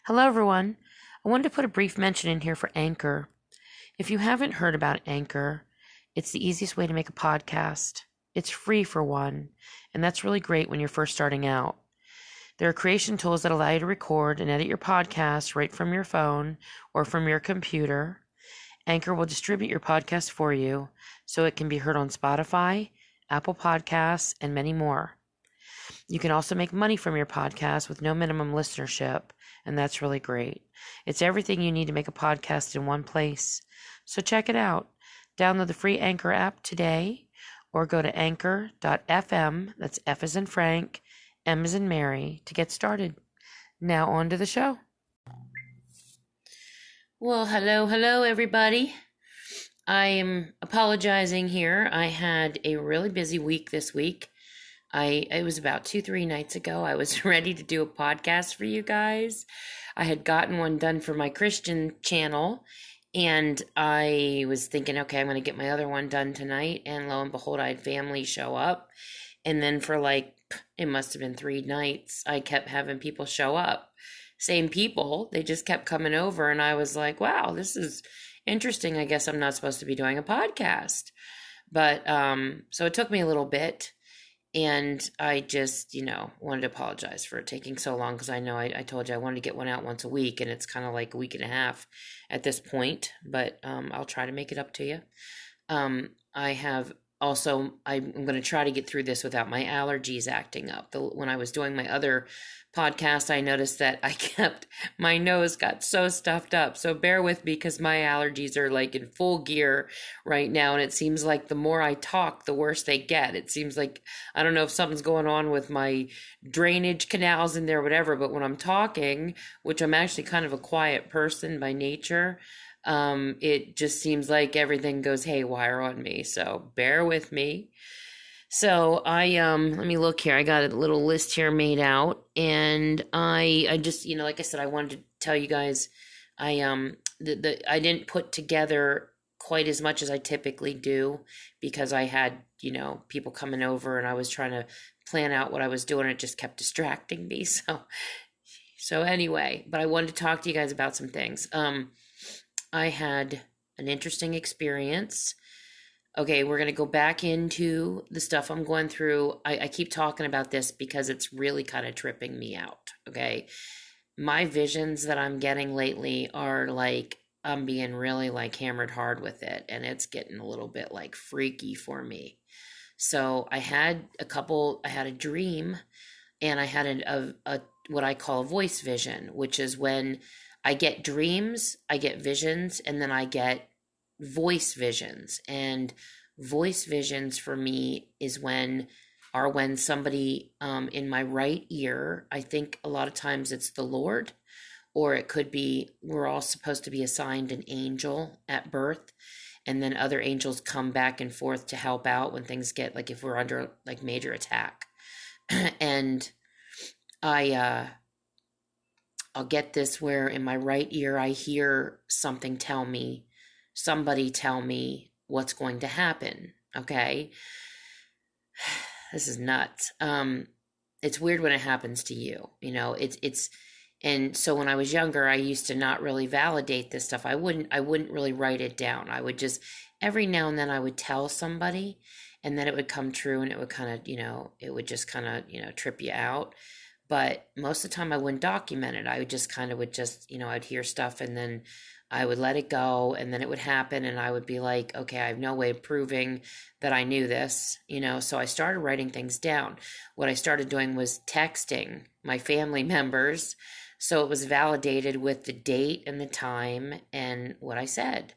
Hello, everyone. I wanted to put a brief mention in here for Anchor. If you haven't heard about Anchor, it's the easiest way to make a podcast. It's free for one, and that's really great when you're first starting out. There are creation tools that allow you to record and edit your podcast right from your phone or from your computer. Anchor will distribute your podcast for you so it can be heard on Spotify, Apple Podcasts, and many more. You can also make money from your podcast with no minimum listenership, and that's really great. It's everything you need to make a podcast in one place. So check it out. Download the free Anchor app today or go to anchor.fm, that's F as in Frank, M as in Mary, to get started. Now on to the show. Well, hello, everybody. I am apologizing here. I had a really busy week this week. It was about 2-3 nights ago. I was ready to do a podcast for you guys. I had gotten one done for my Christian channel, and I was thinking, okay, I'm going to get my other one done tonight. And lo and behold, I had family show up. And then for it must have been 3 nights, I kept having people show up. Same people, they just kept coming over. And I was like, wow, this is interesting. I guess I'm not supposed to be doing a podcast. But so it took me a little bit. And I just, wanted to apologize for it taking so long because I know I told you I wanted to get one out once a week, and it's kind of like a week and a half at this point, but I'll try to make it up to you. I have also, I'm going to try to get through this without my allergies acting up. When I was doing my other podcast, I noticed that my nose got so stuffed up. So bear with me because my allergies are in full gear right now. And it seems like the more I talk, the worse they get. It seems like, I don't know if something's going on with my drainage canals in there, whatever. But when I'm talking, which I'm actually kind of a quiet person by nature, it just seems like everything goes haywire on me. So bear with me. So let me look here. I got a little list here made out, and I just, like I said, I wanted to tell you guys, I didn't put together quite as much as I typically do because I had, people coming over and I was trying to plan out what I was doing. It just kept distracting me. So anyway, but I wanted to talk to you guys about some things. I had an interesting experience. Okay, we're going to go back into the stuff I'm going through. I keep talking about this because it's really kind of tripping me out, okay? My visions that I'm getting lately are I'm being really hammered hard with it, and it's getting a little bit freaky for me. So I had a dream, and I had a what I call a voice vision, which is when I get dreams, I get visions, and then I get voice visions. And voice visions for me are when somebody in my right ear, I think a lot of times it's the Lord, or it could be we're all supposed to be assigned an angel at birth, and then other angels come back and forth to help out when things get if we're under major attack. And I'll get this where in my right ear I hear somebody tell me what's going to happen. Okay. This is nuts. It's weird when it happens to you, and so when I was younger, I used to not really validate this stuff. I wouldn't really write it down. I would just, every now and then I would tell somebody, and then it would come true, and it would kind of, it would just kind of, trip you out. But most of the time I wouldn't document it. I would just I'd hear stuff, and then I would let it go, and then it would happen, and I would be like, okay, I have no way of proving that I knew this, so I started writing things down. What I started doing was texting my family members, so it was validated with the date and the time and what I said.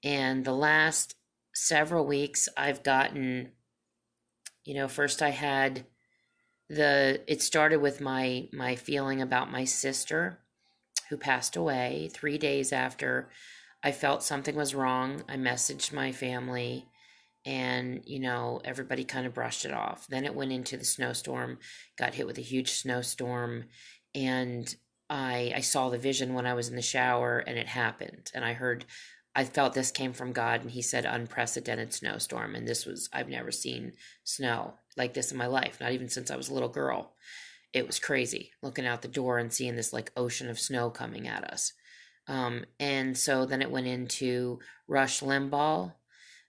And the last several weeks I've gotten, first I had it started with my feeling about my sister who passed away 3 days after I felt something was wrong. I messaged my family, and, everybody kind of brushed it off. Then it went into the snowstorm, got hit with a huge snowstorm, and I saw the vision when I was in the shower, and it happened. And I felt this came from God, and he said unprecedented snowstorm. And I've never seen snow like this in my life, not even since I was a little girl. It was crazy looking out the door and seeing this like ocean of snow coming at us. And so then it went into Rush Limbaugh.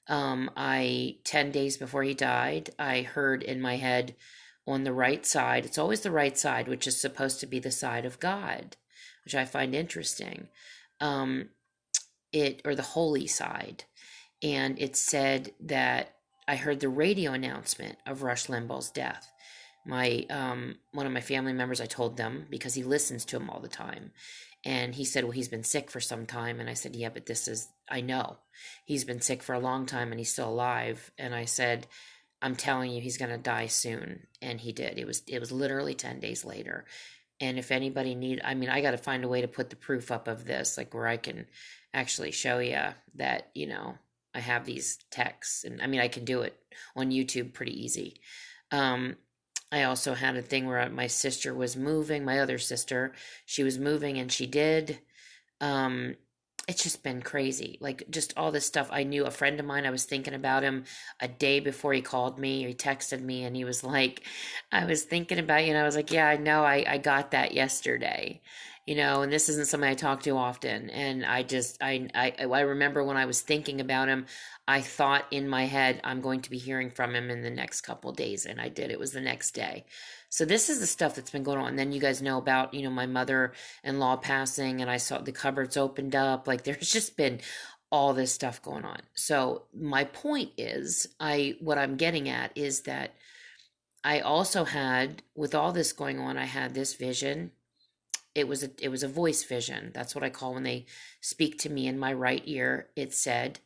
10 days before he died, I heard in my head on the right side, it's always the right side, which is supposed to be the side of God, which I find interesting. Um, or the holy side. And it said that I heard the radio announcement of Rush Limbaugh's death. My one of my family members, I told them because he listens to him all the time, and he said, well, he's been sick for some time. And I said, yeah, but I know he's been sick for a long time and he's still alive. And I said, I'm telling you, he's going to die soon. And he did. It was literally 10 days later. And if anybody I mean, I got to find a way to put the proof up of this, like where I can actually show you that, I have these texts. And I mean, I can do it on YouTube pretty easy. I also had a thing where my sister was moving, my other sister, she was moving and she did. It's just been crazy. Like just all this stuff. I knew a friend of mine, I was thinking about him a day before he called me or he texted me and he was like, I was thinking about you. And I was like, yeah, I know. I got that yesterday, and this isn't somebody I talk to often. And I remember when I was thinking about him, I thought in my head, I'm going to be hearing from him in the next couple of days. And I did. It was the next day. So this is the stuff that's been going on. And then you guys know about, my mother-in-law passing and I saw the cupboards opened up. Like there's just been all this stuff going on. So my point is, what I'm getting at is that I also had, with all this going on, I had this vision. It was a voice vision. That's what I call when they speak to me in my right ear. It said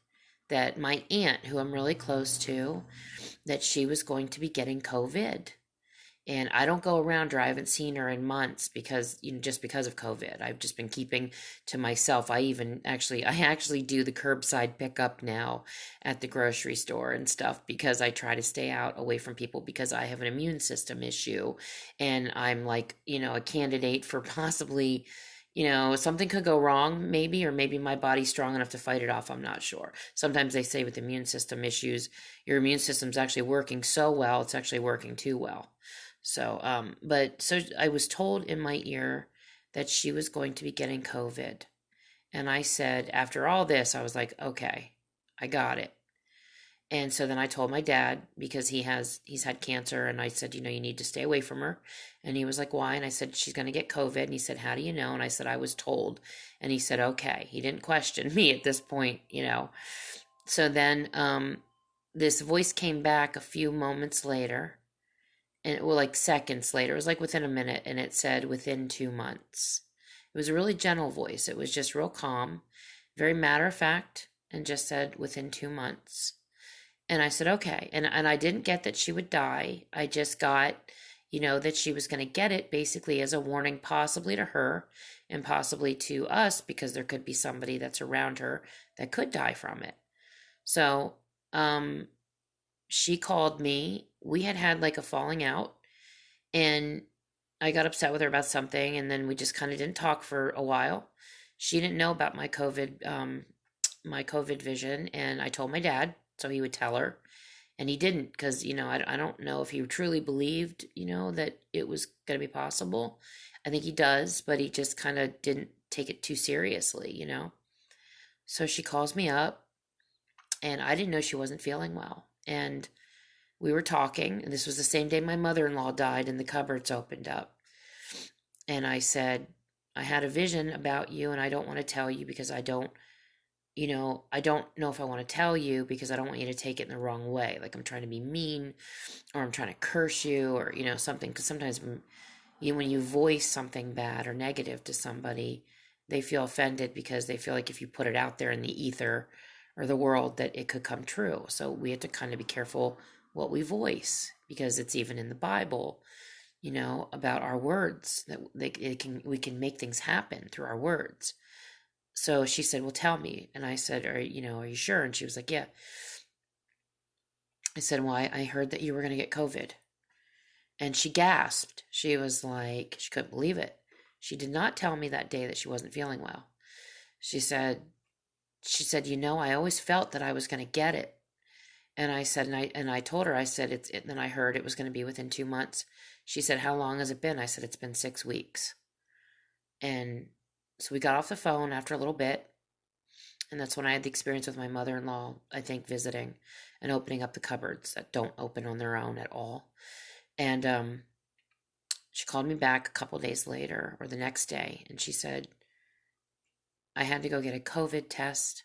that my aunt, who I'm really close to, that she was going to be getting COVID. And I don't go around her. I haven't seen her in months because, just because of COVID. I've just been keeping to myself. I actually do the curbside pickup now at the grocery store and stuff because I try to stay out away from people because I have an immune system issue and I'm like, a candidate for possibly, something could go wrong maybe, or maybe my body's strong enough to fight it off. I'm not sure. Sometimes they say with immune system issues, your immune system's actually working so well, it's actually working too well. So I was told in my ear that she was going to be getting COVID. And I said, after all this, I was like, okay, I got it. And so then I told my dad because he's had cancer. And I said, you need to stay away from her. And he was like, why? And I said, she's going to get COVID. And he said, how do you know? And I said, I was told. And he said, okay. He didn't question me at this point, So then this voice came back a few moments later. And like seconds later, it was like within a minute, and it said within 2 months. It was a really gentle voice. It was just real calm, very matter of fact, and just said within 2 months. And I said, okay. And I didn't get that she would die. I just got, that she was going to get it basically as a warning, possibly to her and possibly to us, because there could be somebody that's around her that could die from it. So, she called me. We had like a falling out and I got upset with her about something and then we just kind of didn't talk for a while. She didn't know about my COVID vision and I told my dad so he would tell her and he didn't because, I don't know if he truly believed, that it was going to be possible. I think he does, but he just kind of didn't take it too seriously, So she calls me up and I didn't know she wasn't feeling well. And we were talking, and this was the same day my mother-in-law died and the cupboards opened up. And I said, I had a vision about you and I don't want to tell you because I don't know if I want to tell you because I don't want you to take it in the wrong way. Like I'm trying to be mean or I'm trying to curse you or, something. Because sometimes when you voice something bad or negative to somebody, they feel offended because they feel like if you put it out there in the ether or the world that it could come true. So we have to kind of be careful what we voice because it's even in the Bible, about our words that we can make things happen through our words. So she said, well, tell me. And I said, are you sure? And she was like, yeah. I said, well, I heard that you were going to get COVID. And she gasped. She was like, she couldn't believe it. She did not tell me that day that she wasn't feeling well. She said, I always felt that I was going to get it. And I said, and I told her, I said, then I heard it was going to be within 2 months. She said, how long has it been? I said, it's been 6 weeks. And so we got off the phone after a little bit. And that's when I had the experience with my mother-in-law, I think, visiting and opening up the cupboards that don't open on their own at all. And she called me back a couple days later or the next day, and she said, I had to go get a COVID test.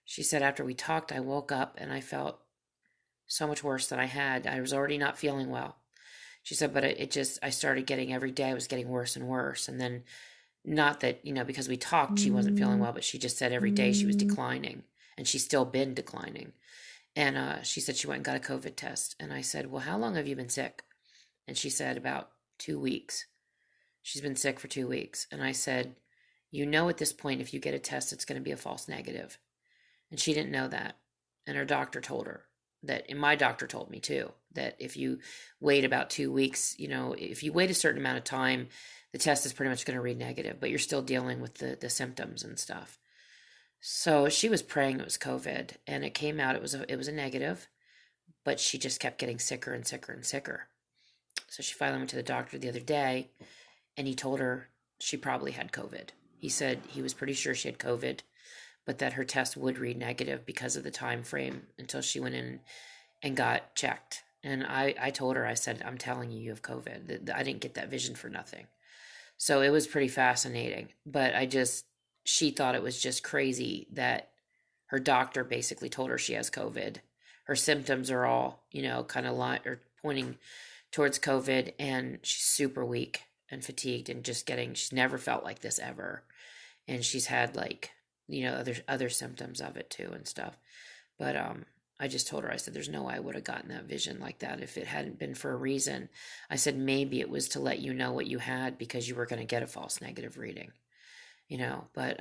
She said, after we talked, I woke up and I felt so much worse than I had. I was already not feeling well. She said, but it just, I started getting every day, I was getting worse and worse. And then, not that, because we talked, she wasn't feeling well, but she just said every day she was declining, and she's still been declining. And she said she went and got a COVID test. And I said, well, how long have you been sick? And she said, about 2 weeks. She's been sick for 2 weeks. And I said, at this point, if you get a test, it's going to be a false negative. And she didn't know that. And her doctor told her that, and my doctor told me too, that if you wait about 2 weeks, if you wait a certain amount of time, the test is pretty much going to read negative, but you're still dealing with the symptoms and stuff. So she was praying it was COVID, and it came out, it was a negative, but she just kept getting sicker and sicker and sicker. So she finally went to the doctor the other day, and he told her she probably had COVID. He said he was pretty sure she had COVID, but that her test would read negative because of the time frame until she went in and got checked. And I told her, I said, I'm telling you, you have COVID. I didn't get that vision for nothing. So it was pretty fascinating. But she thought it was just crazy that her doctor basically told her she has COVID. Her symptoms are all, kind of or pointing towards COVID, and she's super weak and fatigued and just she's never felt like this ever. And she's had other symptoms of it too and stuff. But I just told her, I said, there's no way I would have gotten that vision like that if it hadn't been for a reason. I said, maybe it was to let you know what you had because you were going to get a false negative reading, but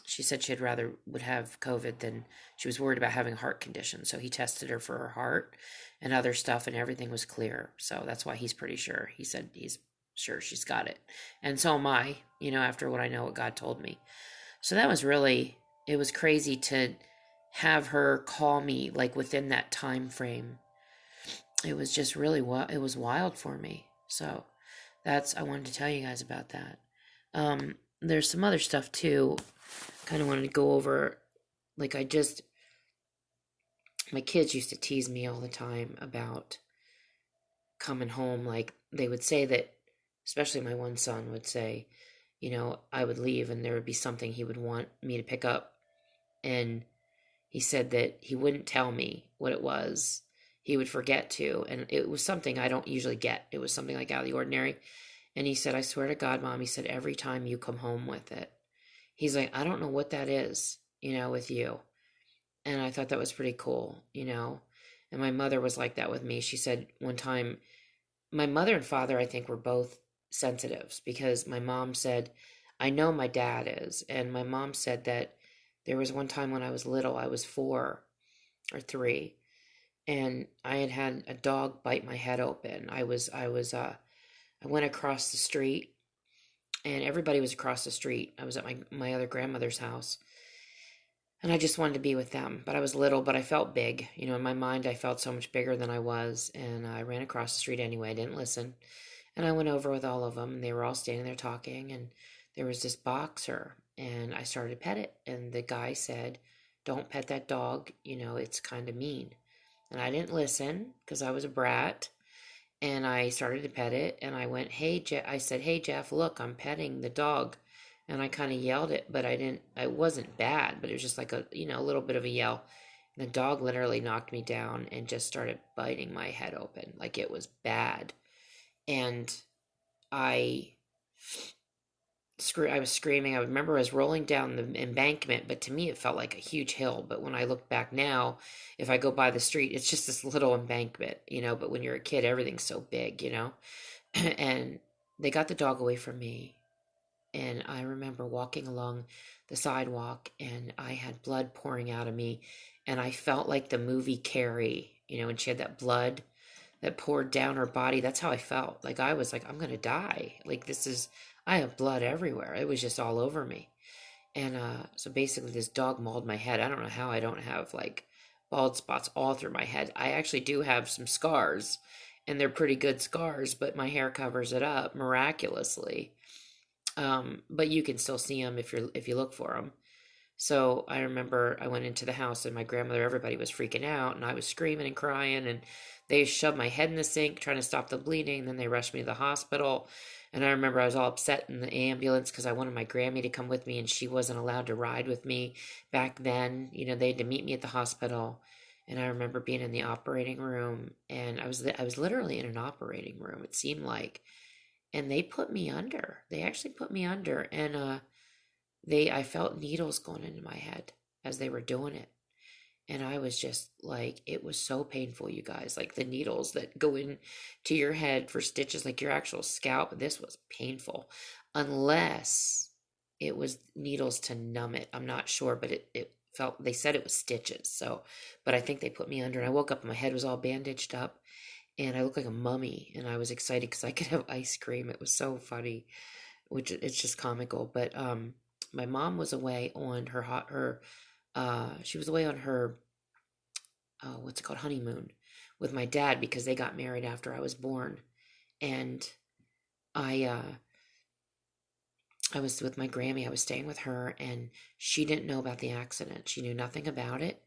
she said she'd rather would have COVID than she was worried about having a heart condition. So he tested her for her heart and other stuff, and everything was clear. So that's why he's pretty sure. He said he's sure she's got it. And so am I, after what I know, what God told me. So that was it was crazy to have her call me within that time frame. It was just really it was wild for me. So I wanted to tell you guys about that. There's some other stuff too. Kind of wanted to go over. My kids used to tease me all the time about coming home. They would say that, especially my one son would say, I would leave and there would be something he would want me to pick up. And he said that he wouldn't tell me what it was. He would forget to. And it was something I don't usually get. It was something out of the ordinary. And he said, I swear to God, Mom, he said, every time you come home with it, he's like, I don't know what that is, with you. And I thought that was pretty cool, And my mother was like that with me. She said one time, my mother and father, I think, were both sensitives because my mom said, I know my dad is. And my mom said that there was one time when I was little, I was 4 or 3, and I had a dog bite my head open. I went across the street, and everybody was across the street. I was at my other grandmother's house, and I just wanted to be with them. But I was little, but I felt big. In my mind, I felt so much bigger than I was, and I ran across the street anyway. I didn't listen. And I went over with all of them, and they were all standing there talking, and there was this boxer, and I started to pet it, and the guy said, don't pet that dog, it's kind of mean. And I didn't listen, because I was a brat, and I started to pet it, and I went, I said, hey, Jeff, look, I'm petting the dog. And I kind of yelled it, but it wasn't bad, but it was just like a little bit of a yell. And the dog literally knocked me down and just started biting my head open, like it was bad. And I was screaming. I remember I was rolling down the embankment, but to me it felt like a huge hill. But when I look back now, if I go by the street, it's just this little embankment, but when you're a kid, everything's so big, And they got the dog away from me. And I remember walking along the sidewalk, and I had blood pouring out of me, and I felt like the movie Carrie, and she had that blood that poured down her body. That's how I felt. I was like, I'm going to die. I have blood everywhere. It was just all over me. And so basically this dog mauled my head. I don't know how I don't have bald spots all through my head. I actually do have some scars, and they're pretty good scars, but my hair covers it up miraculously. But you can still see them if you look for them. So I remember I went into the house and my grandmother, everybody was freaking out, and I was screaming and crying, and they shoved my head in the sink trying to stop the bleeding. Then they rushed me to the hospital. And I remember I was all upset in the ambulance because I wanted my Grammy to come with me, and she wasn't allowed to ride with me back then. They had to meet me at the hospital. And I remember being in the operating room, and I was literally in an operating room, it seemed like, and they put me under. They actually put me under, and I felt needles going into my head as they were doing it. And I was just like, it was so painful, you guys. Like the needles that go into your head for stitches, like your actual scalp. This was painful. Unless it was needles to numb it. I'm not sure, but it felt, they said it was stitches. So, but I think they put me under, and I woke up and my head was all bandaged up and I looked like a mummy, and I was excited because I could have ice cream. It was so funny, which it's just comical. But my mom was away on she was away on her what's it called, honeymoon with my dad, because they got married after I was born. And I was with my Grammy. I was staying with her, and she didn't know about the accident. She knew nothing about it.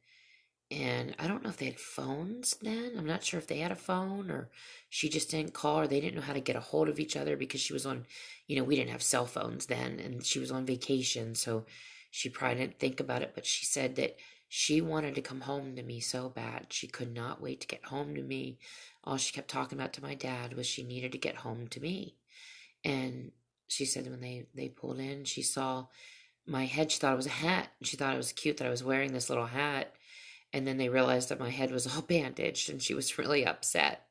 And I don't know if they had phones then. I'm not sure if they had a phone, or she just didn't call, or they didn't know how to get a hold of each other because she was on, we didn't have cell phones then, and she was on vacation. So she probably didn't think about it, but she said that she wanted to come home to me so bad. She could not wait to get home to me. All she kept talking about to my dad was she needed to get home to me. And she said when they pulled in, she saw my head. She thought it was a hat. She thought it was cute that I was wearing this little hat. And then they realized that my head was all bandaged, and she was really upset.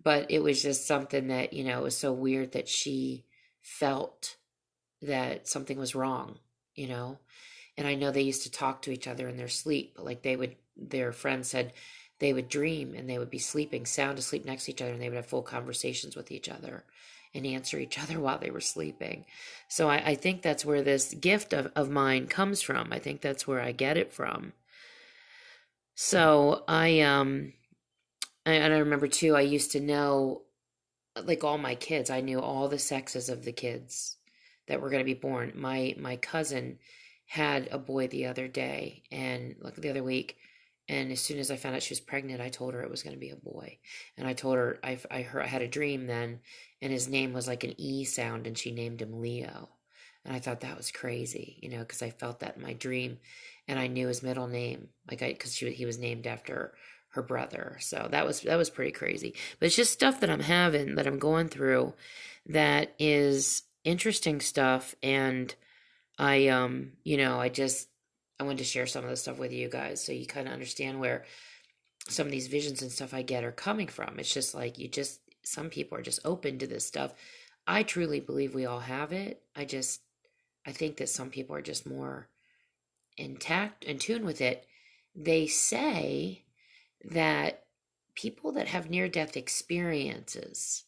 But it was just something that, it was so weird that she felt that something was wrong, you know? And I know they used to talk to each other in their sleep, but like their friends said they would dream and they would be sleeping sound asleep next to each other, and they would have full conversations with each other and answer each other while they were sleeping. So I think that's where this gift of mine comes from. I think that's where I get it from. So and I remember too, I used to know, like, all my kids. I knew all the sexes of the kids that were going to be born. My cousin had a boy the other day, and like the other week, and as soon as I found out she was pregnant, I told her it was going to be a boy. And I told her I had a dream then, and his name was like an E sound, and she named him Leo. And I thought that was crazy, because I felt that in my dream, and I knew his middle name, like because he was named after her brother. So that was pretty crazy. But it's just stuff that I'm going through, that is interesting stuff. And I wanted to share some of the stuff with you guys so you kind of understand where some of these visions and stuff I get are coming from. It's just like some people are just open to this stuff. I truly believe we all have it. I think that some people are just more intact, in tune with it. They say that people that have near-death experiences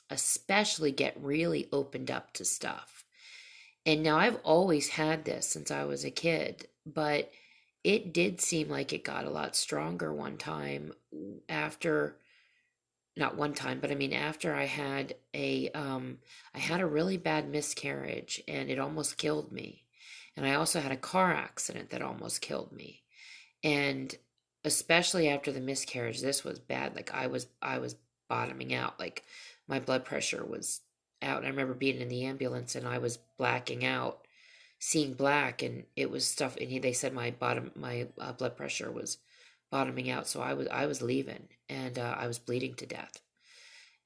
especially get really opened up to stuff. And now I've always had this since I was a kid, but it did seem like it got a lot stronger one time after, not one time, but I mean after I had a really bad miscarriage, and it almost killed me. And I also had a car accident that almost killed me. And especially after the miscarriage, this was bad. Like I was bottoming out. Like my blood pressure was out. And I remember being in the ambulance and I was blacking out, seeing black, and it was stuff. And they said my blood pressure was bottoming out. So I was leaving, and I was bleeding to death.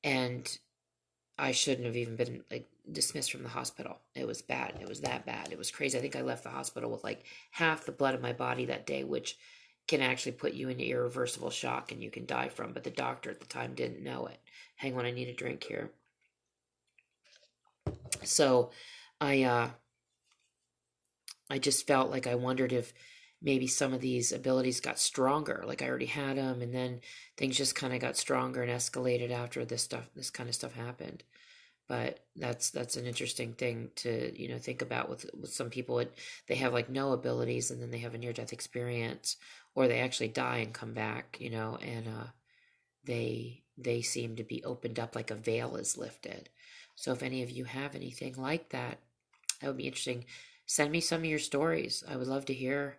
And I shouldn't have even been like dismissed from the hospital. It was bad. It was that bad. It was crazy. I think I left the hospital with like half the blood in my body that day, which can actually put you into irreversible shock and you can die from. But the doctor at the time didn't know it. Hang on, I need a drink here. So I just felt like I wondered if maybe some of these abilities got stronger. Like I already had them, and then things just kind of got stronger and escalated after this kind of stuff happened. But that's an interesting thing to, think about with some people. They have like no abilities, and then they have a near death experience, or they actually die and come back, and they seem to be opened up, like a veil is lifted. So if any of you have anything like that, that would be interesting. Send me some of your stories. I would love to hear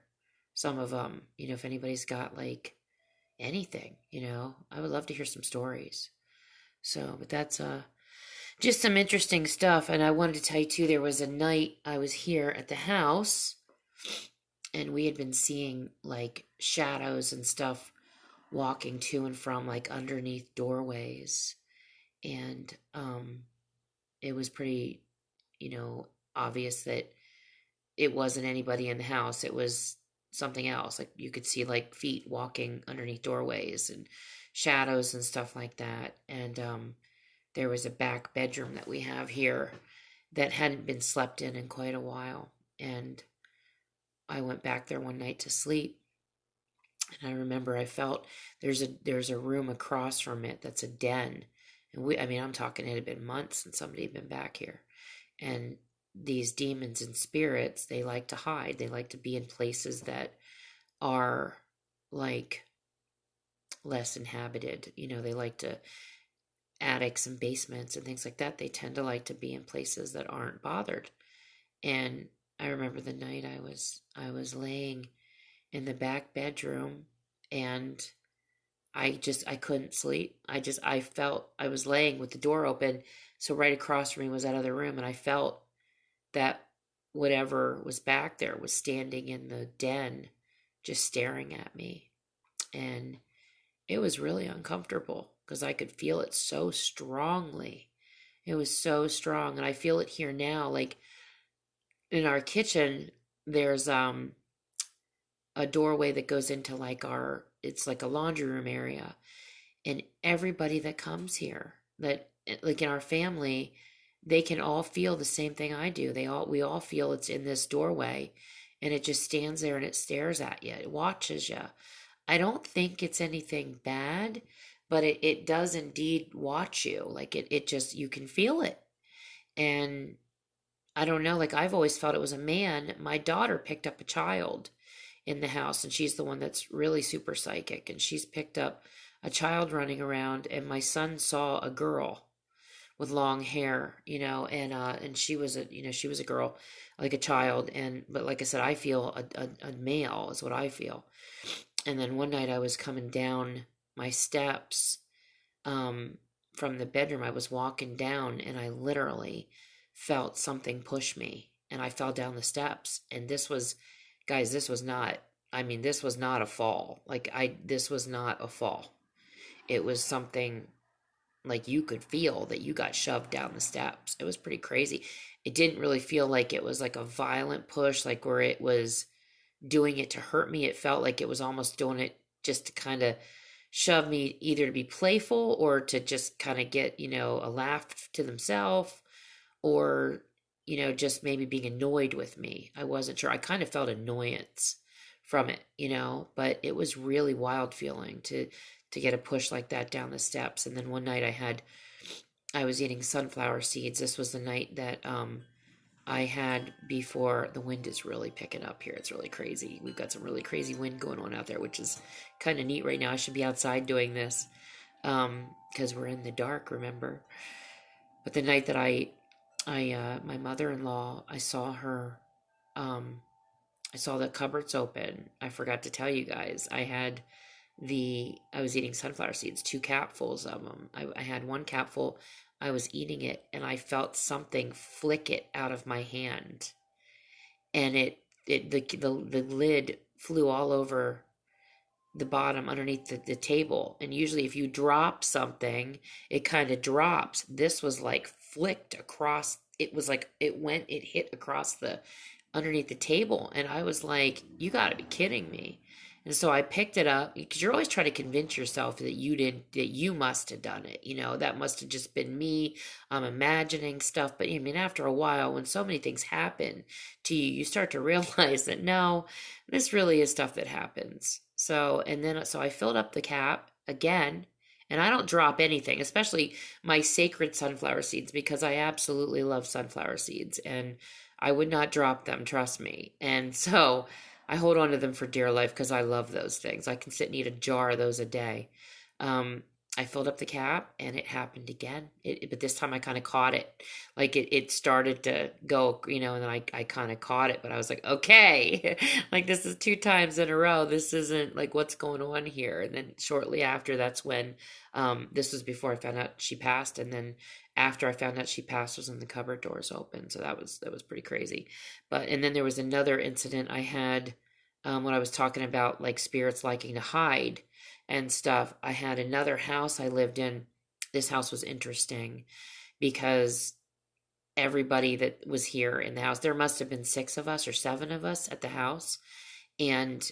some of them. If anybody's got like anything, I would love to hear some stories. So, but that's just some interesting stuff. And I wanted to tell you too, there was a night I was here at the house, and we had been seeing like shadows and stuff walking to and from, like underneath doorways. And it was pretty, obvious that it wasn't anybody in the house. It was something else. Like you could see like feet walking underneath doorways and shadows and stuff like that. And there was a back bedroom that we have here that hadn't been slept in quite a while. And I went back there one night to sleep. And I remember I felt there's a room across from it that's a den. And I'm talking, it had been months since somebody had been back here. And these demons and spirits, they like to hide. They like to be in places that are like less inhabited. They like to, attics and basements and things like that. They tend to like to be in places that aren't bothered. And I remember the night I was laying in the back bedroom, and I couldn't sleep. I felt I was laying with the door open, so right across from me was that other room, and I felt that whatever was back there was standing in the den, just staring at me. And it was really uncomfortable because I could feel it so strongly. It was so strong, and I feel it here now. Like in our kitchen, there's a doorway that goes into like it's like a laundry room area, and everybody that comes here, that like in our family, they can all feel the same thing I do. We all feel it's in this doorway, and it just stands there and it stares at you. It watches you. I don't think it's anything bad, but it does indeed watch you. Like it just, you can feel it. And I don't know, like I've always felt it was a man. My daughter picked up a child in the house, and she's the one that's really super psychic, and she's picked up a child running around, and my son saw a girl with long hair, and she was a girl, like a child. And but like I said, I feel a male is what I feel. And then one night I was coming down my steps from the bedroom. I was walking down, and I literally felt something push me, and I fell down the steps. And this was, guys, this was not, this was not a fall. This was not a fall. It was something like you could feel that you got shoved down the steps. It was pretty crazy. It didn't really feel like it was like a violent push, like where it was doing it to hurt me. It felt like it was almost doing it just to kind of shove me, either to be playful or to just kind of get, a laugh to themselves, or, just maybe being annoyed with me. I wasn't sure. I kind of felt annoyance from it, but it was really wild feeling to get a push like that down the steps. And then one night I was eating sunflower seeds. This was the night that I had before. The wind is really picking up here. It's really crazy. We've got some really crazy wind going on out there, which is kind of neat right now. I should be outside doing this because we're in the dark, remember? But the night that my mother-in-law, I saw her, I saw the cupboards open. I forgot to tell you guys, I was eating sunflower seeds, 2 capfuls of them. I had 1 capful. I was eating it, and I felt something flick it out of my hand, and the lid flew all over the bottom underneath the table. And usually if you drop something, it kind of drops. This was like flicked across. It was like it hit across the underneath the table, and I was like, you got to be kidding me. And so I picked it up, because you're always trying to convince yourself that you must have done it. That must have just been me. I'm imagining stuff. But after a while, when so many things happen to you, you start to realize that no, this really is stuff that happens. So I filled up the cap again, And I don't drop anything, especially my sacred sunflower seeds, because I absolutely love sunflower seeds and I would not drop them, trust me. And so I hold on to them for dear life because I love those things. I can sit and eat a jar of those a day. Um, I filled up the cap and it happened again. But this time I kind of caught it. Like it started to go, and then I kind of caught it, but I was like, okay, like this is two times in a row. This isn't like what's going on here. And then shortly after, that's when, this was before I found out she passed. And then after I found out she passed was when the cupboard doors open. So that was pretty crazy. And then there was another incident I had, when I was talking about like spirits liking to hide and stuff. I had another house I lived in. This house was interesting because everybody that was here in the house, there must have been six of us or seven of us at the house, and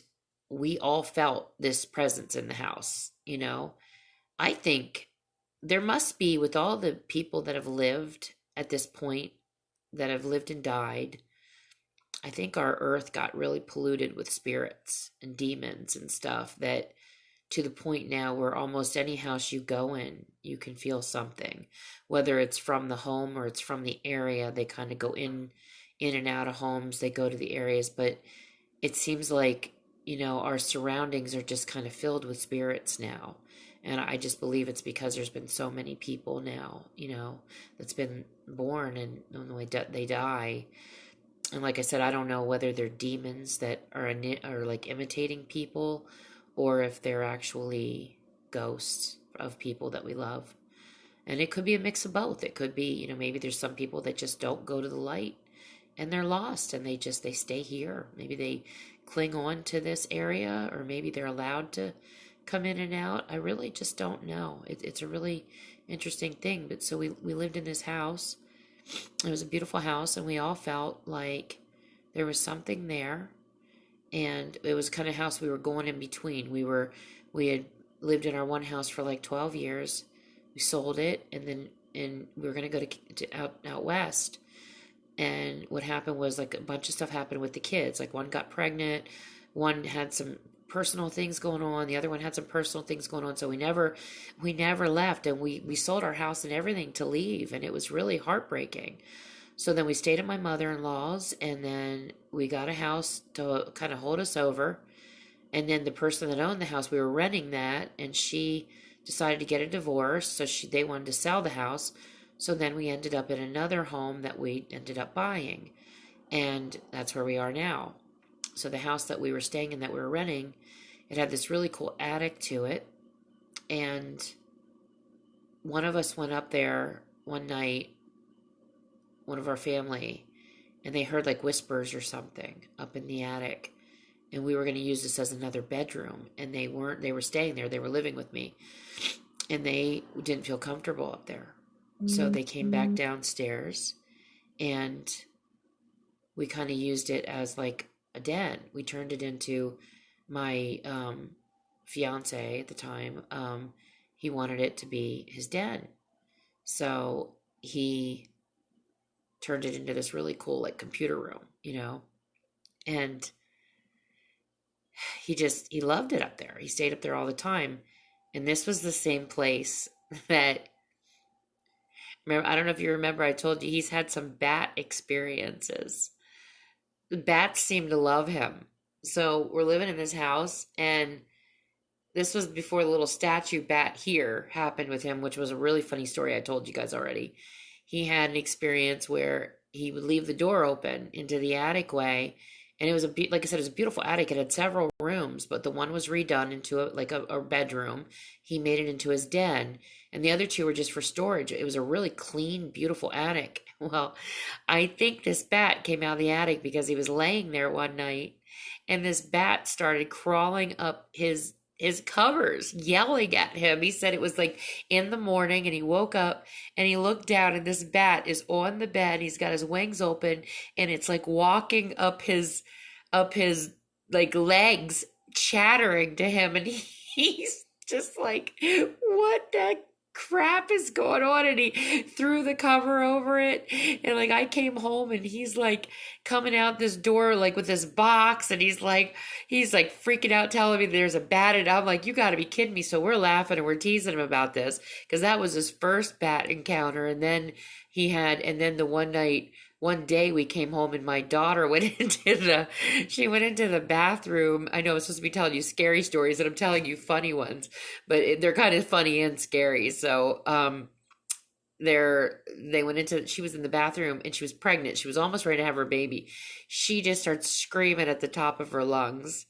we all felt this presence in the house. I think there must be, with all the people that have lived at this point, that have lived and died, I think our earth got really polluted with spirits and demons and stuff, that to the point now where almost any house you go in, you can feel something, whether it's from the home or it's from the area. They kind of go in and out of homes. They go to the areas, but it seems like, our surroundings are just kind of filled with spirits now. And I just believe it's because there's been so many people now, that's been born, and when they die. And like I said, I don't know whether they're demons that are like imitating people, or if they're actually ghosts of people that we love. And it could be a mix of both. It could be, maybe there's some people that just don't go to the light and they're lost and they stay here. Maybe they cling on to this area, or maybe they're allowed to come in and out. I really just don't know. It's a really interesting thing. But so we lived in this house. It was a beautiful house, and we all felt like there was something there. And it was kind of house we were going in between. We had lived in our one house for like 12 years. We sold it, and we were going to go to out west. And what happened was, like, a bunch of stuff happened with the kids. Like, one got pregnant, one had some personal things going on, the other one had some personal things going on. So we never left, and we sold our house and everything to leave, and it was really heartbreaking. So then we stayed at my mother-in-law's, and then we got a house to kind of hold us over. And then the person that owned the house, we were renting that, and she decided to get a divorce, so they wanted to sell the house. So then we ended up in another home that we ended up buying, and that's where we are now. So the house that we were staying in, that we were renting, it had this really cool attic to it, and one of us went up there one night, one of our family, and they heard like whispers or something up in the attic, and we were going to use this as another bedroom, and they were staying there, they were living with me, and they didn't feel comfortable up there. So they came back downstairs, and we kind of used it as like a den. We turned it into my fiance at the time. He wanted it to be his den, so he turned it into this really cool like computer room, and he loved it up there. He stayed up there all the time. And this was the same place that, remember, I don't know if you remember, I told you he's had some bat experiences. The bats seem to love him. So we're living in this house, and this was before the little statue bat here happened with him, which was a really funny story I told you guys already. He had an experience where he would leave the door open into the attic way, and it was like I said, it was a beautiful attic. It had several rooms, but the one was redone into a bedroom. He made it into his den, and the other two were just for storage. It was a really clean, beautiful attic. Well, I think this bat came out of the attic because he was laying there one night, and this bat started crawling up his covers, yelling at him. He said it was like in the morning, and he woke up and he looked down, and this bat is on the bed. He's got his wings open, and it's like walking up his like legs, chattering to him, and he's just like, what the crap is going on? And he threw the cover over it. And like I came home and he's like coming out this door like with this box and he's like freaking out telling me there's a bat and I'm like, you got to be kidding me. So we're laughing and we're teasing him about this because that was his first bat encounter. And then the one day we came home and my daughter she went into the bathroom. I know I'm supposed to be telling you scary stories and I'm telling you funny ones, but they're kind of funny and scary. So, she was in the bathroom and she was pregnant. She was almost ready to have her baby. She just starts screaming at the top of her lungs.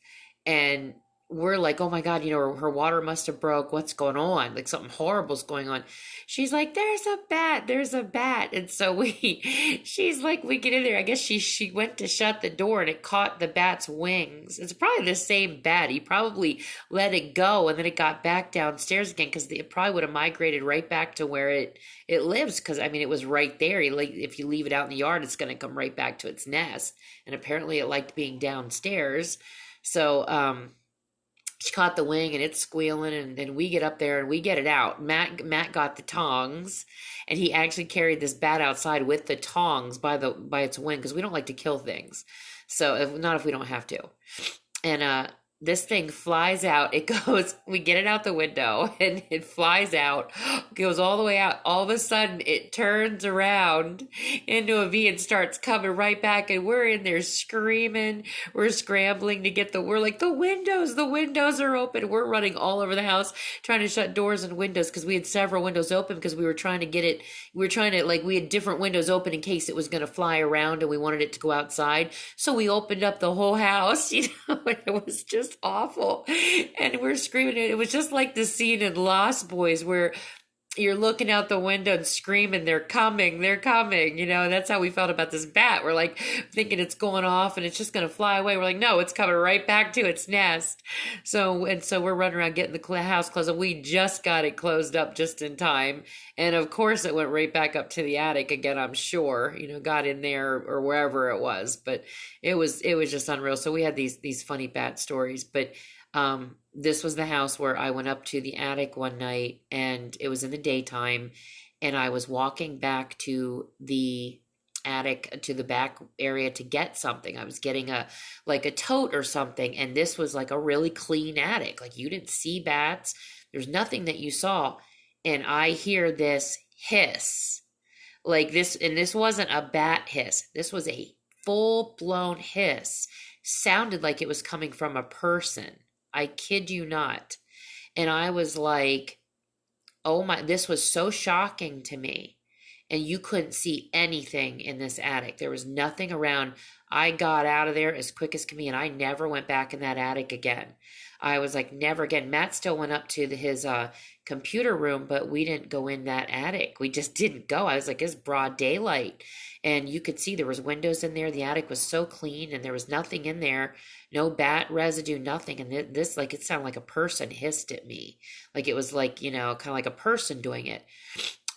And we're like, oh my God, her water must have broke. What's going on? Like something horrible's going on. She's like, there's a bat, there's a bat. And so she's like, we get in there. I guess she went to shut the door and it caught the bat's wings. It's probably the same bat. He probably let it go and then it got back downstairs again because it probably would have migrated right back to where it lives. Because I mean, it was right there. Like if you leave it out in the yard, it's going to come right back to its nest. And apparently it liked being downstairs. So, she caught the wing and it's squealing and then we get up there and we get it out. Matt got the tongs and he actually carried this bat outside with the tongs by its wing because we don't like to kill things. So not if we don't have to. And this thing flies out. We get it out the window and it flies out, goes all the way out. All of a sudden it turns around into a V and starts coming right back. And we're in there screaming. We're scrambling to we're like, the windows are open. We're running all over the house, trying to shut doors and windows because we had several windows open because we were trying to get it. We had different windows open in case it was going to fly around and we wanted it to go outside. So we opened up the whole house, and it was just awful. And we're screaming. It was just like the scene in Lost Boys where you're looking out the window and screaming, they're coming. That's how we felt about this bat. We're like thinking it's going off and it's just going to fly away. We're like, no, it's coming right back to its nest. So we're running around getting the house closed and we just got it closed up just in time. And of course it went right back up to the attic again, I'm sure, got in there or wherever it was, but it was just unreal. So we had these funny bat stories, but this was the house where I went up to the attic one night and it was in the daytime and I was walking back to the attic to the back area to get something. I was getting a tote or something and this was like a really clean attic. Like you didn't see bats. There's nothing that you saw. And I hear this hiss like this. And this wasn't a bat hiss. This was a full blown hiss. Sounded like it was coming from a person. I kid you not. And I was like, oh my, this was so shocking to me. And you couldn't see anything in this attic. There was nothing around. I got out of there as quick as can be, and I never went back in that attic again. I was like, never again. Matt still went up to his computer room, but we didn't go in that attic. We just didn't go. I was like, it's broad daylight. And you could see there was windows in there. The attic was so clean and there was nothing in there. No bat residue, nothing. And this, like, it sounded like a person hissed at me. Like it was like, kind of like a person doing it.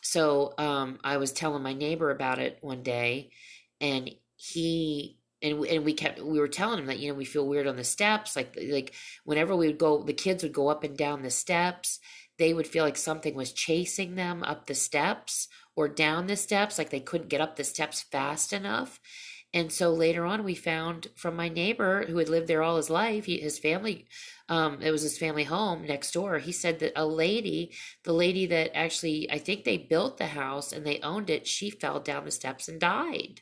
So I was telling my neighbor about it one day and we were telling him that, we feel weird on the steps. Like whenever we would go, the kids would go up and down the steps. They would feel like something was chasing them up the steps or down the steps. Like they couldn't get up the steps fast enough. And so later on, we found from my neighbor who had lived there all his life, his family, it was his family home next door. He said that the lady that actually, I think they built the house and they owned it, she fell down the steps and died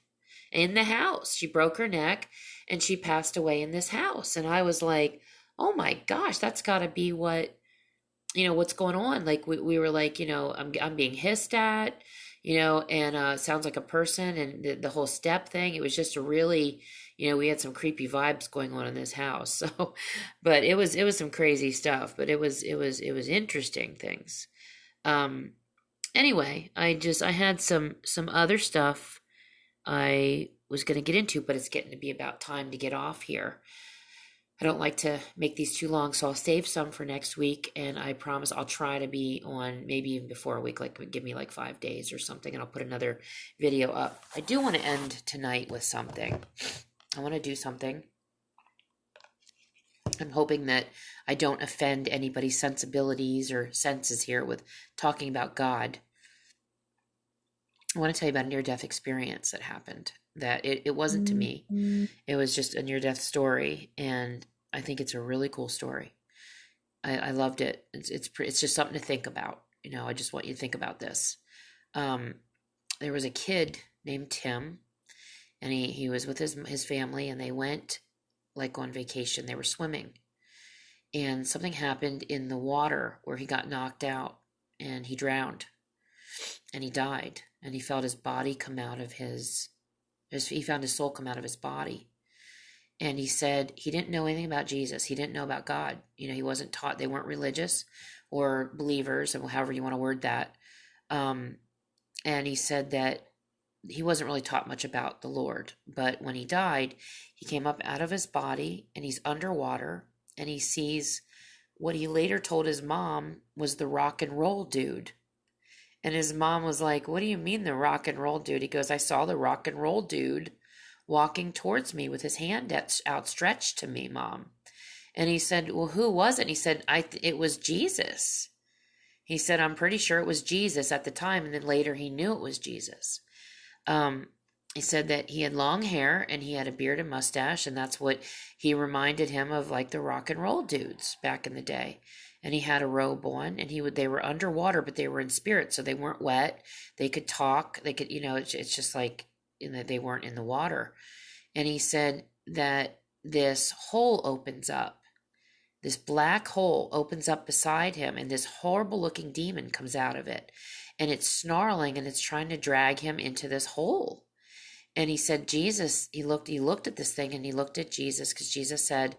in the house. She broke her neck and she passed away in this house. And I was like, oh my gosh, that's got to be what's going on. Like we were like, I'm being hissed at, and sounds like a person and the whole step thing. It was just a really, we had some creepy vibes going on in this house. So, but it was some crazy stuff, but it was interesting things. Anyway, I had some other stuff I was going to get into, but it's getting to be about time to get off here. I don't like to make these too long, so I'll save some for next week, and I promise I'll try to be on maybe even before a week, like give me like 5 days or something, and I'll put another video up. I do want to end tonight with something. I want to do something. I'm hoping that I don't offend anybody's sensibilities or senses here with talking about God. I want to tell you about a near-death experience that happened. That it wasn't to me. It was just a near-death story, and I think it's a really cool story. I loved it. It's just something to think about. I just want you to think about this. Um, there was a kid named Tim, and he was with his family, and they went like on vacation. They were swimming, and something happened in the water where he got knocked out, and he drowned, and he died, and he felt his body come out of he found his soul come out of his body. And he said he didn't know anything about Jesus. He didn't know about God. He wasn't taught. They weren't religious or believers, or however you want to word that. And he said that he wasn't really taught much about the Lord. But when he died, he came up out of his body, and he's underwater, and he sees what he later told his mom was the rock and roll dude. And his mom was like, "What do you mean the rock and roll dude?" He goes, "I saw the rock and roll dude walking towards me with his hand outstretched to me, Mom." And he said, "Well, who was it?" And he said, it was Jesus. He said, "I'm pretty sure it was Jesus at the time." And then later he knew it was Jesus. He said that he had long hair and he had a beard and mustache. And that's what he reminded him of, like the rock and roll dudes back in the day. And he had a robe on, and they were underwater, but they were in spirit. So they weren't wet. They could talk. They could, it's just like, they weren't in the water. And he said that this hole opens up. This black hole opens up beside him, and this horrible looking demon comes out of it. And it's snarling, and it's trying to drag him into this hole. And he said, Jesus, he looked at this thing, and he looked at Jesus, because Jesus said,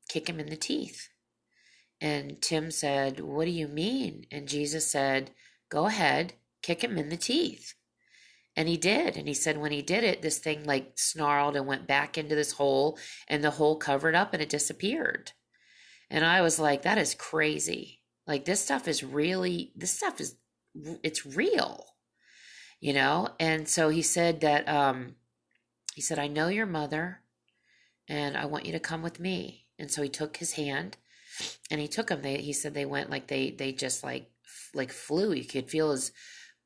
"Kick him in the teeth." And Tim said, "What do you mean?" And Jesus said, "Go ahead, kick him in the teeth." And he did. And he said when he did it, this thing like snarled and went back into this hole, and the hole covered up and it disappeared. And I was like, that is crazy. Like it's real, And so he said that, "I know your mother, and I want you to come with me." And so he took his hand, and he took him. He said they went like they just like flew. You could feel his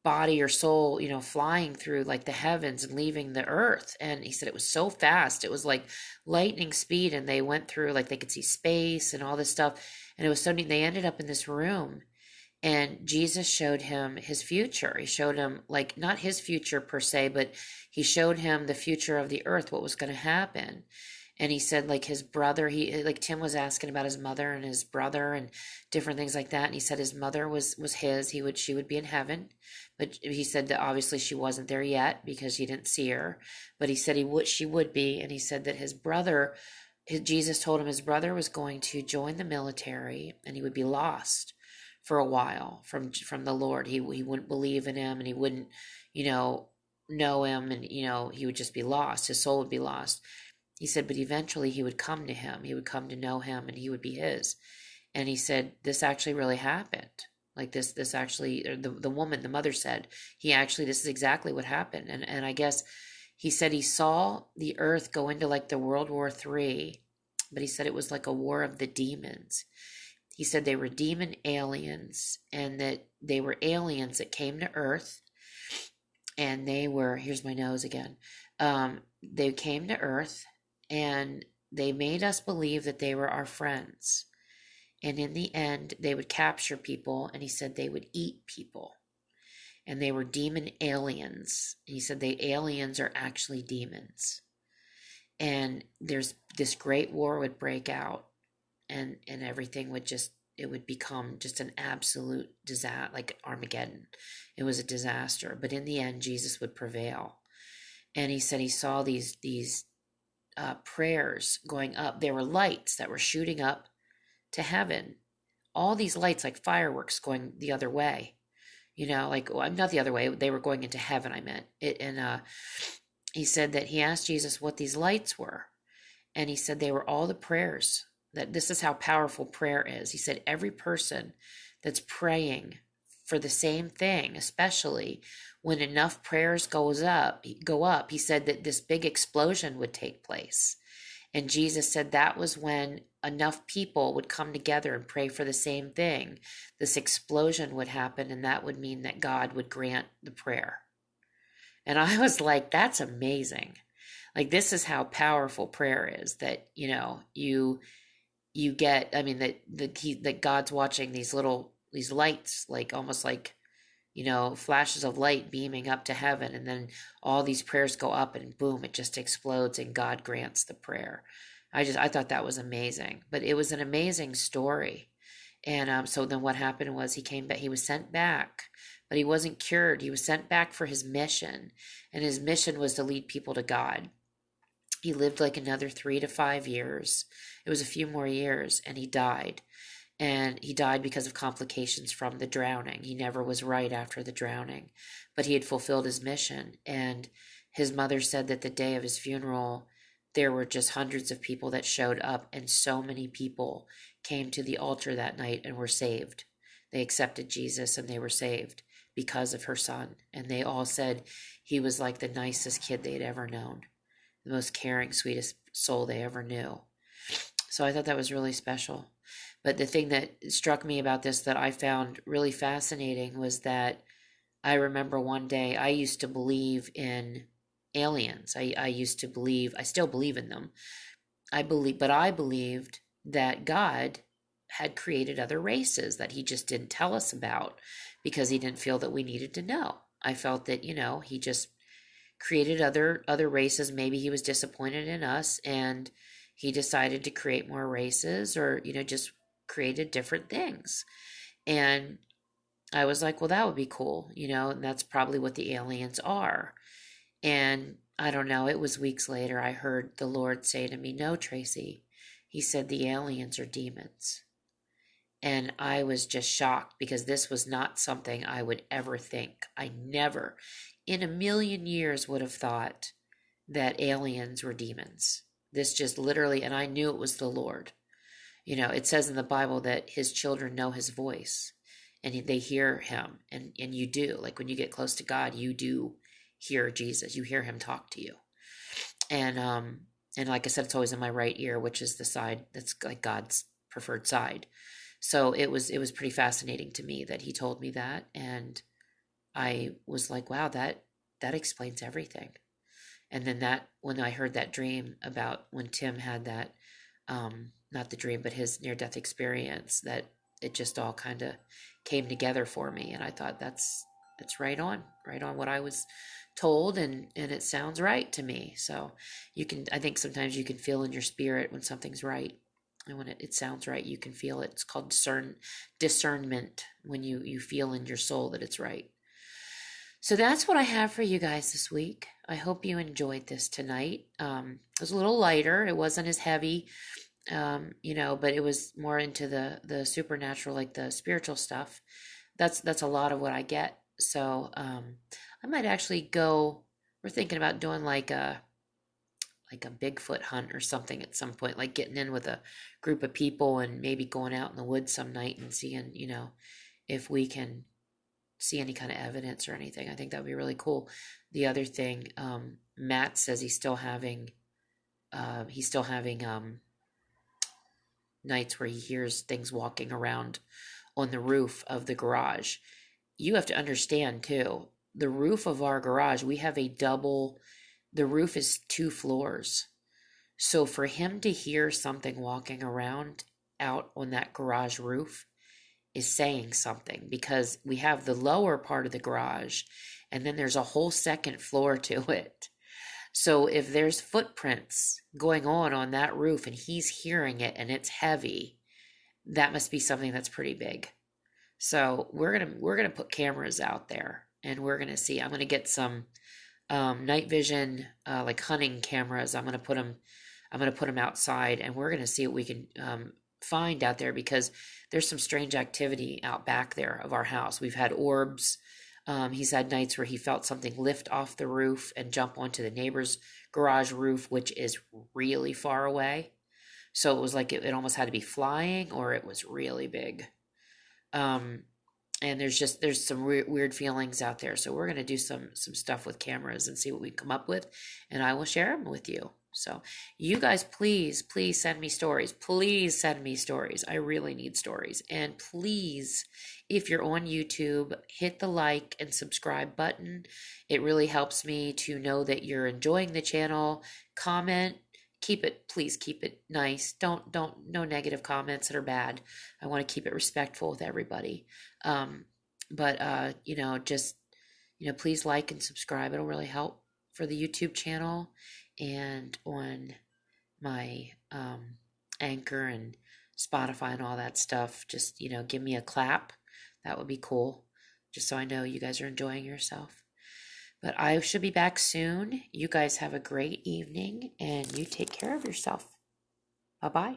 body or soul, flying through like the heavens and leaving the earth. And he said it was so fast. It was like lightning speed. And they went through, like they could see space and all this stuff. And it was so neat. They ended up in this room, and Jesus showed him his future. He showed him, like, not his future per se, but he showed him the future of the earth, what was going to happen. And he said, like, his brother, Tim was asking about his mother and his brother and different things like that. And he said his mother was she would be in heaven. But he said that obviously she wasn't there yet because he didn't see her. But he said she would be. And he said that his brother, Jesus told him his brother was going to join the military, and he would be lost for a while from the Lord. He wouldn't believe in him, and he wouldn't, know him, and, he would just be lost. His soul would be lost. He said, but eventually he would come to him. He would come to know him, and he would be his. And he said, this actually really happened. Like this actually, the woman, the mother said, this is exactly what happened. And I guess he said he saw the earth go into like the World War III, but he said it was like a war of the demons. He said they were demon aliens, and that they were aliens that came to earth, and they were, here's my nose again. They came to earth, and they made us believe that they were our friends. And in the end, they would capture people, and he said they would eat people. And they were demon aliens. And he said the aliens are actually demons. And there's this great war would break out, and everything would it would become just an absolute disaster, like Armageddon. It was a disaster. But in the end, Jesus would prevail. And he said he saw these prayers going up. There were lights that were shooting up to heaven. All these lights, like fireworks, going the other way. Not the other way. They were going into heaven, I meant. He said that he asked Jesus what these lights were. And he said they were all the prayers. That this is how powerful prayer is. He said every person that's praying for the same thing, especially when enough prayers go up, he said that this big explosion would take place. And Jesus said that was when enough people would come together and pray for the same thing. This explosion would happen, and that would mean that God would grant the prayer. And I was like, that's amazing. Like, this is how powerful prayer is, that, you get, I mean, that God's watching these lights, like almost like, flashes of light beaming up to heaven, and then all these prayers go up and boom, it just explodes and God grants the prayer. I thought that was amazing, but it was an amazing story. And so then what happened was he came back, he was sent back, but he wasn't cured. He was sent back for his mission, and his mission was to lead people to God. He lived like another 3 to 5 years. It was a few more years, and he died. And he died because of complications from the drowning. He never was right after the drowning, but he had fulfilled his mission. And his mother said that the day of his funeral, there were just hundreds of people that showed up, and so many people came to the altar that night and were saved. They accepted Jesus and they were saved because of her son. And they all said he was like the nicest kid they'd ever known, the most caring, sweetest soul they ever knew. So I thought that was really special. But the thing that struck me about this that I found really fascinating was that I remember one day I used to believe in aliens. I used to believe, I still believe in them. I believed that God had created other races that he just didn't tell us about because he didn't feel that we needed to know. I felt that, he just created other races. Maybe he was disappointed in us and he decided to create more races, or, just created different things. And I was like, well, that would be cool, and that's probably what the aliens are. And I don't know, it was weeks later, I heard the Lord say to me, no, Tracy, he said, the aliens are demons. And I was just shocked because this was not something I would ever think. I never in a million years would have thought that aliens were demons. This just literally, and I knew it was the Lord. It says in the Bible that his children know his voice and they hear him. And you do. Like, when you get close to God, you do hear Jesus. You hear him talk to you. And like I said, it's always in my right ear, which is the side that's like God's preferred side. So it was pretty fascinating to me that he told me that. And I was like, wow, that explains everything. And then when I heard that dream about when Tim had that, not the dream, but his near-death experience, that it just all kind of came together for me. And I thought that's right on what I was told. And it sounds right to me. So I think sometimes you can feel in your spirit when something's right. And when it sounds right, you can feel it. It's called discernment, when you feel in your soul that it's right. So that's what I have for you guys this week. I hope you enjoyed this tonight. It was a little lighter. It wasn't as heavy, but it was more into the supernatural, like the spiritual stuff. That's a lot of what I get. So I might actually go. We're thinking about doing like a Bigfoot hunt or something at some point, like getting in with a group of people and maybe going out in the woods some night and seeing, if we can see any kind of evidence or anything. I think that would be really cool. The other thing, Matt says he's still having nights where he hears things walking around on the roof of the garage. You have to understand too, the roof of our garage, we have the roof is 2 floors. So for him to hear something walking around out on that garage roof is saying something, because we have the lower part of the garage and then there's a whole second floor to it. So if there's footprints going on that roof and he's hearing it and it's heavy, that must be something that's pretty big. So we're gonna put cameras out there and we're gonna see. I'm gonna get some night vision, like hunting cameras. I'm gonna put them outside, and we're gonna see what we can find out there, because there's some strange activity out back there of our house. We've had orbs. He's had nights where he felt something lift off the roof and jump onto the neighbor's garage roof, which is really far away. So it was like it almost had to be flying, or it was really big. And there's some weird feelings out there. So we're going to do some stuff with cameras and see what we come up with, and I will share them with you. So you guys, please send me stories. Please send me stories. I really need stories. And please, if you're on YouTube, hit the like and subscribe button. It really helps me to know that you're enjoying the channel. Comment. Please keep it nice. No negative comments that are bad. I want to keep it respectful with everybody. But just, please like and subscribe. It'll really help for the YouTube channel and on my Anchor and Spotify and all that stuff. Just, give me a clap. That would be cool. Just so I know you guys are enjoying yourself. But I should be back soon. You guys have a great evening and you take care of yourself. Bye bye.